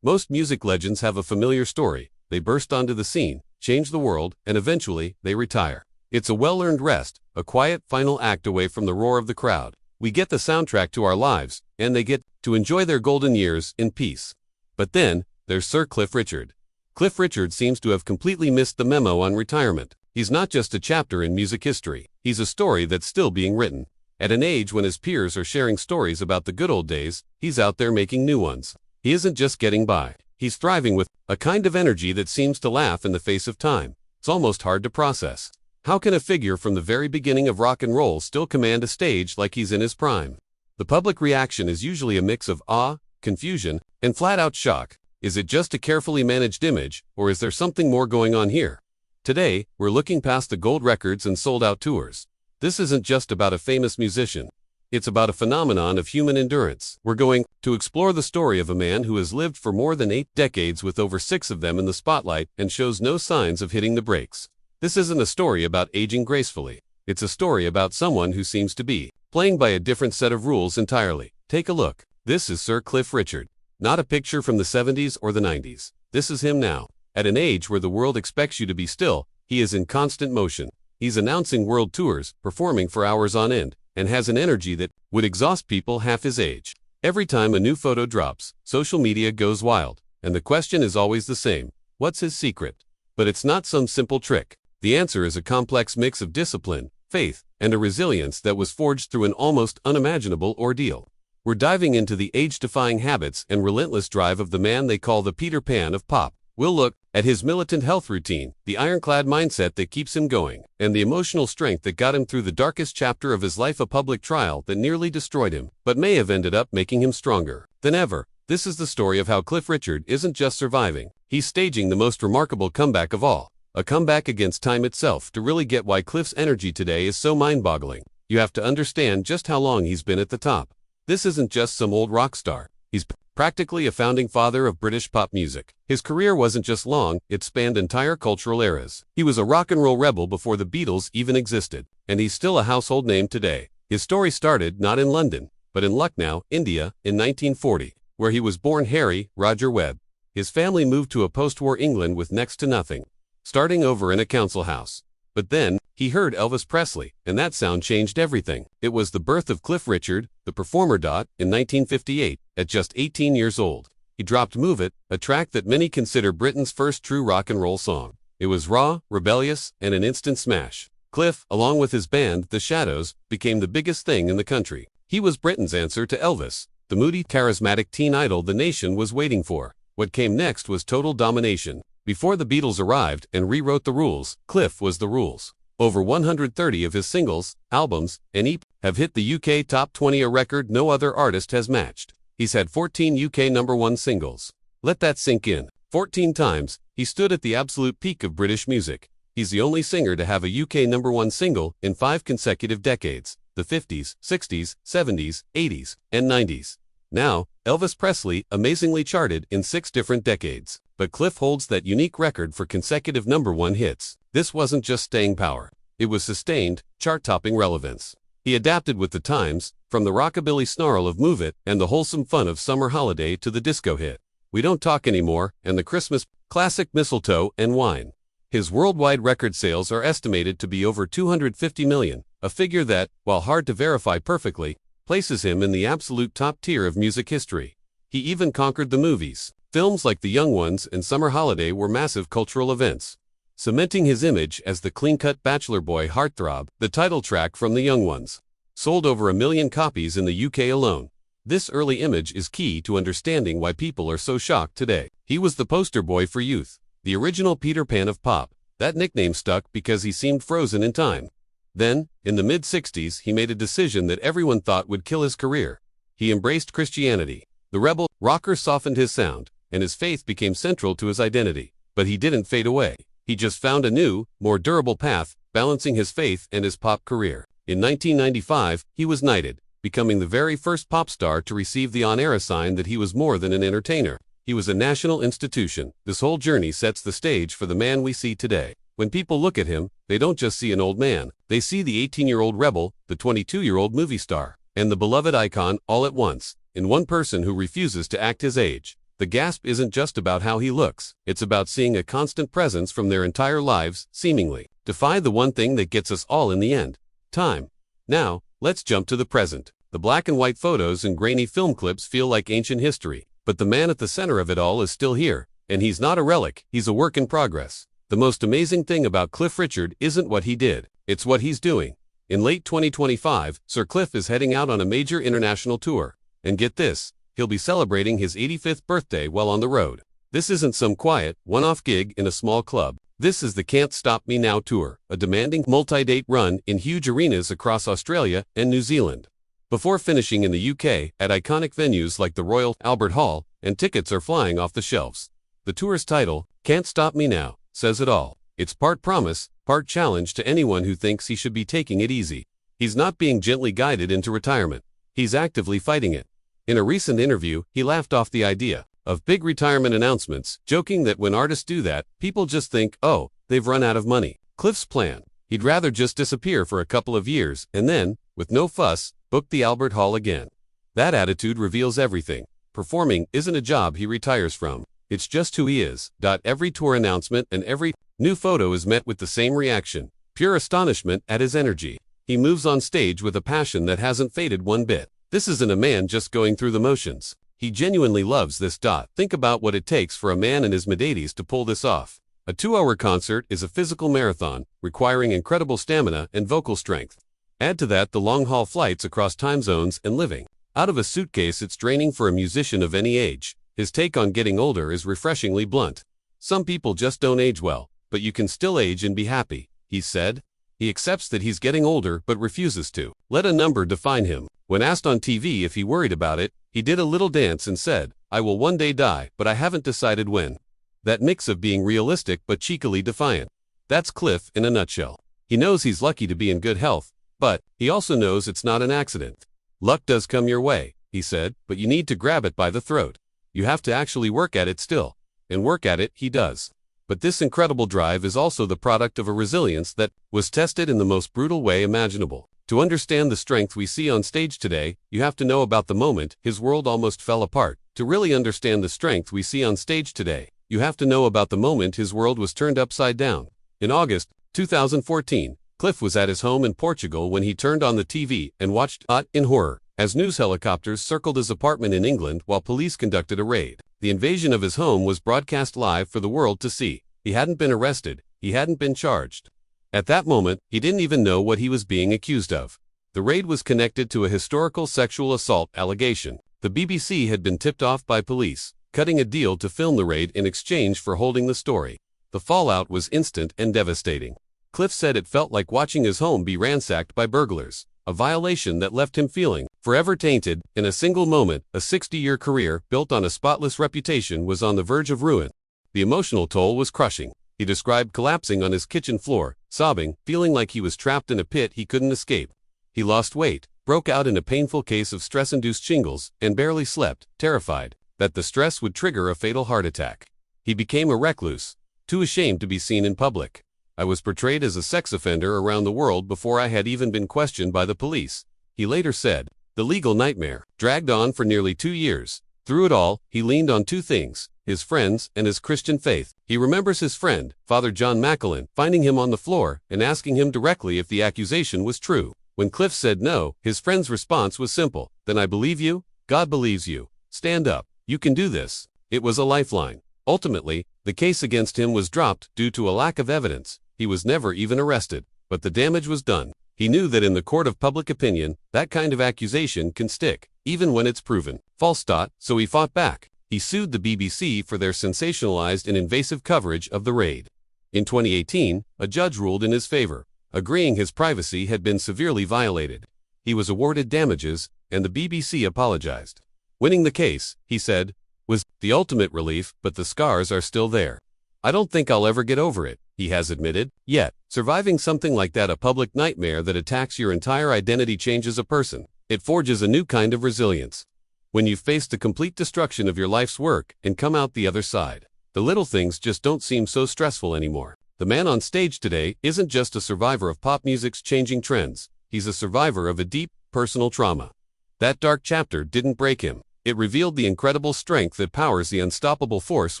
Most music legends have a familiar story. They burst onto the scene, change the world, and eventually, they retire. It's a well-earned rest, a quiet, final act away from the roar of the crowd. We get the soundtrack to our lives, and they get to enjoy their golden years in peace. But then, there's Sir Cliff Richard. Cliff Richard seems to have completely missed the memo on retirement. He's not just a chapter in music history. He's a story that's still being written. At an age when his peers are sharing stories about the good old days, he's out there making new ones. He isn't just getting by. He's thriving with a kind of energy that seems to laugh in the face of time. It's almost hard to process. How can a figure from the very beginning of rock and roll still command a stage like he's in his prime? The public reaction is usually a mix of awe, confusion, and flat-out shock. Is it just a carefully managed image, or is there something more going on here? Today, we're looking past the gold records and sold-out tours. This isn't just about a famous musician. It's about a phenomenon of human endurance. We're going to explore the story of a man who has lived for more than 8 decades with over 6 of them in the spotlight and shows no signs of hitting the brakes. This isn't a story about aging gracefully. It's a story about someone who seems to be playing by a different set of rules entirely. Take a look. This is Sir Cliff Richard. Not a picture from the 70s or the 90s. This is him now. At an age where the world expects you to be still, he is in constant motion. He's announcing world tours, performing for hours on end, and has an energy that would exhaust people half his age. Every time a new photo drops, social media goes wild, and the question is always the same: what's his secret? But it's not some simple trick. The answer is a complex mix of discipline, faith, and a resilience that was forged through an almost unimaginable ordeal. We're diving into the age-defying habits and relentless drive of the man they call the Peter Pan of pop. We'll look at his militant health routine, the ironclad mindset that keeps him going, and the emotional strength that got him through the darkest chapter of his life, a public trial that nearly destroyed him, but may have ended up making him stronger than ever. This is the story of how Cliff Richard isn't just surviving. He's staging the most remarkable comeback of all. A comeback against time itself. To really get why Cliff's energy today is so mind-boggling, you have to understand just how long he's been at the top. This isn't just some old rock star. He's practically a founding father of British pop music. His career wasn't just long, it spanned entire cultural eras. He was a rock and roll rebel before the Beatles even existed, and he's still a household name today. His story started not in London, but in Lucknow, India, in 1940, where he was born Harry Roger Webb. His family moved to a post-war England with next to nothing, starting over in a council house. But then, he heard Elvis Presley, and that sound changed everything. It was the birth of Cliff Richard, the performer. In 1958, at just 18 years old, he dropped Move It, a track that many consider Britain's first true rock and roll song. It was raw, rebellious, and an instant smash. Cliff, along with his band, The Shadows, became the biggest thing in the country. He was Britain's answer to Elvis, the moody, charismatic teen idol the nation was waiting for. What came next was total domination. Before the Beatles arrived and rewrote the rules, Cliff was the rules. Over 130 of his singles, albums, and EP have hit the UK top 20, a record no other artist has matched. He's had 14 UK #1 singles. Let that sink in. 14 times, he stood at the absolute peak of British music. He's the only singer to have a UK #1 single in 5 consecutive decades: the 50s, 60s, 70s, 80s, and 90s. Now, Elvis Presley amazingly charted in 6 different decades. But Cliff holds that unique record for consecutive #1 hits. This wasn't just staying power. It was sustained, chart-topping relevance. He adapted with the times, from the rockabilly snarl of Move It and the wholesome fun of Summer Holiday to the disco hit We Don't Talk Anymore and the Christmas classic Mistletoe and Wine. His worldwide record sales are estimated to be over 250 million, a figure that, while hard to verify perfectly, places him in the absolute top tier of music history. He even conquered the movies. Films like The Young Ones and Summer Holiday were massive cultural events, cementing his image as the clean-cut bachelor boy heartthrob. The title track from The Young Ones sold over 1 million copies in the UK alone. This early image is key to understanding why people are so shocked today. He was the poster boy for youth, the original Peter Pan of pop. That nickname stuck because he seemed frozen in time. Then, in the mid-60s, he made a decision that everyone thought would kill his career. He embraced Christianity. The rebel rocker softened his sound, and his faith became central to his identity. But he didn't fade away. He just found a new, more durable path, balancing his faith and his pop career. In 1995, he was knighted, becoming the very first pop star to receive the on-air sign that he was more than an entertainer. He was a national institution. This whole journey sets the stage for the man we see today. When people look at him, they don't just see an old man. They see the 18-year-old rebel, the 22-year-old movie star, and the beloved icon all at once, in one person who refuses to act his age. The gasp isn't just about how he looks, it's about seeing a constant presence from their entire lives, seemingly. Defy the one thing that gets us all in the end: time. Now, let's jump to the present. The black and white photos and grainy film clips feel like ancient history, but the man at the center of it all is still here, and he's not a relic, he's a work in progress. The most amazing thing about Cliff Richard isn't what he did, it's what he's doing. In late 2025, Sir Cliff is heading out on a major international tour. And get this, he'll be celebrating his 85th birthday while on the road. This isn't some quiet, one-off gig in a small club. This is the Can't Stop Me Now tour, a demanding multi-date run in huge arenas across Australia and New Zealand. Before finishing in the UK at iconic venues like the Royal Albert Hall, and tickets are flying off the shelves. The tour's title, Can't Stop Me Now, says it all. It's part promise, part challenge to anyone who thinks he should be taking it easy. He's not being gently guided into retirement. He's actively fighting it. In a recent interview, he laughed off the idea of big retirement announcements, joking that when artists do that, people just think, oh, they've run out of money. Cliff's plan: he'd rather just disappear for a couple of years and then, with no fuss, book the Albert Hall again. That attitude reveals everything. Performing isn't a job he retires from. It's just who he is. Every tour announcement and every new photo is met with the same reaction: pure astonishment at his energy. He moves on stage with a passion that hasn't faded one bit. This isn't a man just going through the motions. He genuinely loves this. Think about what it takes for a man in his mid-80s to pull this off. A 2-hour concert is a physical marathon, requiring incredible stamina and vocal strength. Add to that the long-haul flights across time zones and living out of a suitcase. It's draining for a musician of any age. His take on getting older is refreshingly blunt. Some people just don't age well, but you can still age and be happy, he said. He accepts that he's getting older but refuses to let a number define him. When asked on TV if he worried about it, he did a little dance and said, "I will one day die, but I haven't decided when." That mix of being realistic but cheekily defiant. That's Cliff in a nutshell. He knows he's lucky to be in good health, but he also knows it's not an accident. Luck does come your way, he said, but you need to grab it by the throat. You have to actually work at it still. And work at it he does. But this incredible drive is also the product of a resilience that was tested in the most brutal way imaginable. To understand the strength we see on stage today, you have to know about the moment his world almost fell apart. To really understand the strength we see on stage today, you have to know about the moment his world was turned upside down. In August 2014, Cliff was at his home in Portugal when he turned on the TV and watched in horror as news helicopters circled his apartment in England while police conducted a raid. The invasion of his home was broadcast live for the world to see. He hadn't been arrested, he hadn't been charged. At that moment, he didn't even know what he was being accused of. The raid was connected to a historical sexual assault allegation. The BBC had been tipped off by police, cutting a deal to film the raid in exchange for holding the story. The fallout was instant and devastating. Cliff said it felt like watching his home be ransacked by burglars, a violation that left him feeling forever tainted. In a single moment, a 60-year career built on a spotless reputation was on the verge of ruin. The emotional toll was crushing. He described collapsing on his kitchen floor, sobbing, feeling like he was trapped in a pit he couldn't escape. He lost weight, broke out in a painful case of stress-induced shingles, and barely slept, terrified that the stress would trigger a fatal heart attack. He became a recluse, too ashamed to be seen in public. "I was portrayed as a sex offender around the world before I had even been questioned by the police," he later said. The legal nightmare dragged on for nearly 2 years. Through it all, he leaned on two things: his friends and his Christian faith. He remembers his friend, Father John Macklin, finding him on the floor and asking him directly if the accusation was true. When Cliff said no, his friend's response was simple: "Then I believe you. God believes you. Stand up. You can do this." It was a lifeline. Ultimately, the case against him was dropped due to a lack of evidence. He was never even arrested, but the damage was done. He knew that in the court of public opinion, that kind of accusation can stick, even when it's proven false. So he fought back. He sued the BBC for their sensationalized and invasive coverage of the raid. In 2018, a judge ruled in his favor, agreeing his privacy had been severely violated. He was awarded damages, and the BBC apologized. Winning the case, he said, was the ultimate relief, but the scars are still there. "I don't think I'll ever get over it," he has admitted. Yet, surviving something like that, a public nightmare that attacks your entire identity, changes a person. It forges a new kind of resilience. When you've faced the complete destruction of your life's work and come out the other side, the little things just don't seem so stressful anymore. The man on stage today isn't just a survivor of pop music's changing trends. He's a survivor of a deep, personal trauma. That dark chapter didn't break him. It revealed the incredible strength that powers the unstoppable force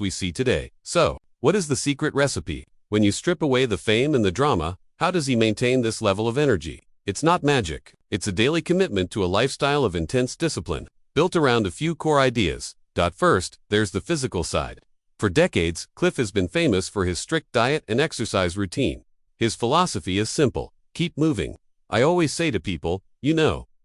we see today. So, what is the secret recipe? When you strip away the fame and the drama, how does he maintain this level of energy? It's not magic. It's a daily commitment to a lifestyle of intense discipline, built around a few core ideas. First, there's the physical side. For decades, Cliff has been famous for his strict diet and exercise routine. His philosophy is simple: keep moving. I always say to people,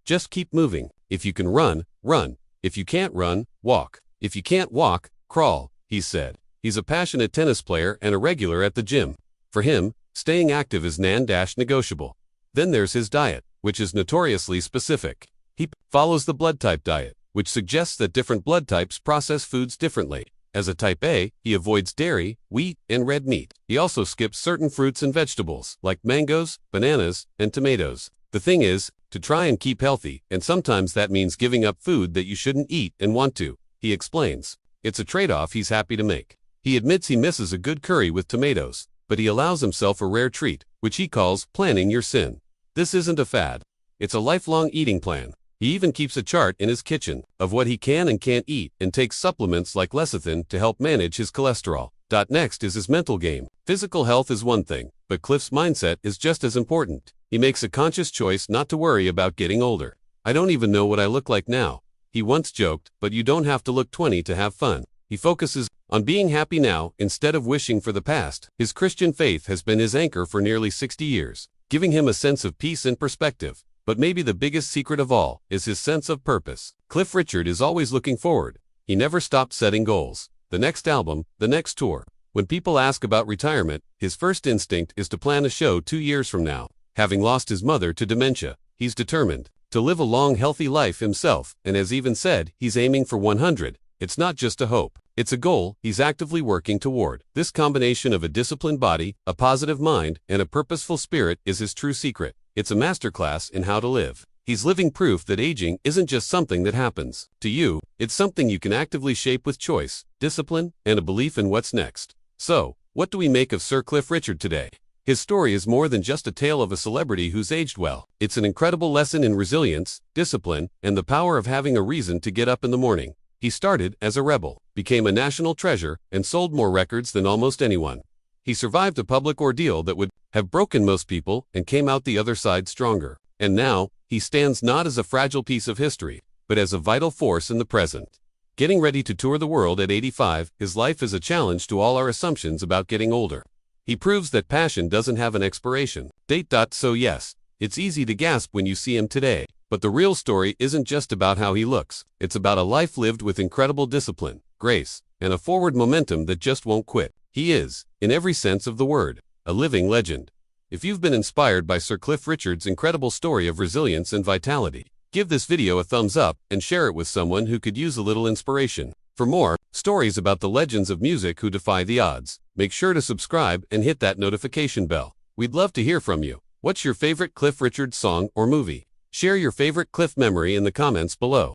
just keep moving. If you can run, run. If you can't run, walk. If you can't walk, crawl, he said. He's a passionate tennis player and a regular at the gym. For him, staying active is non-negotiable. Then there's his diet, which is notoriously specific. He follows the blood type diet, which suggests that different blood types process foods differently. As a type A, he avoids dairy, wheat, and red meat. He also skips certain fruits and vegetables, like mangoes, bananas, and tomatoes. The thing is, to try and keep healthy, and sometimes that means giving up food that you shouldn't eat and want to, he explains. It's a trade-off he's happy to make. He admits he misses a good curry with tomatoes, but he allows himself a rare treat, which he calls planning your sin. This isn't a fad. It's a lifelong eating plan. He even keeps a chart in his kitchen of what he can and can't eat and takes supplements like lecithin to help manage his cholesterol. Next is his mental game. Physical health is one thing, but Cliff's mindset is just as important. He makes a conscious choice not to worry about getting older. I don't even know what I look like now, he once joked, but you don't have to look 20 to have fun. He focuses on being happy now instead of wishing for the past. His Christian faith has been his anchor for nearly 60 years, giving him a sense of peace and perspective. But maybe the biggest secret of all is his sense of purpose. Cliff Richard is always looking forward. He never stopped setting goals. The next album, the next tour. When people ask about retirement, his first instinct is to plan a show 2 years from now. Having lost his mother to dementia, he's determined to live a long, healthy life himself, and has even said he's aiming for 100. It's not just a hope. It's a goal he's actively working toward. This combination of a disciplined body, a positive mind, and a purposeful spirit is his true secret. It's a masterclass in how to live. He's living proof that aging isn't just something that happens to you, it's something you can actively shape with choice, discipline, and a belief in what's next. So, what do we make of Sir Cliff Richard today? His story is more than just a tale of a celebrity who's aged well. It's an incredible lesson in resilience, discipline, and the power of having a reason to get up in the morning. He started as a rebel, became a national treasure, and sold more records than almost anyone. He survived a public ordeal that would have broken most people and came out the other side stronger. And now, he stands not as a fragile piece of history, but as a vital force in the present. Getting ready to tour the world at 85, his life is a challenge to all our assumptions about getting older. He proves that passion doesn't have an expiration date. So yes, it's easy to gasp when you see him today, but the real story isn't just about how he looks. It's about a life lived with incredible discipline, grace, and a forward momentum that just won't quit. He is, in every sense of the word, a living legend. If you've been inspired by Sir Cliff Richard's incredible story of resilience and vitality, give this video a thumbs up and share it with someone who could use a little inspiration. For more stories about the legends of music who defy the odds, make sure to subscribe and hit that notification bell. We'd love to hear from you. What's your favorite Cliff Richard song or movie? Share your favorite Cliff memory in the comments below.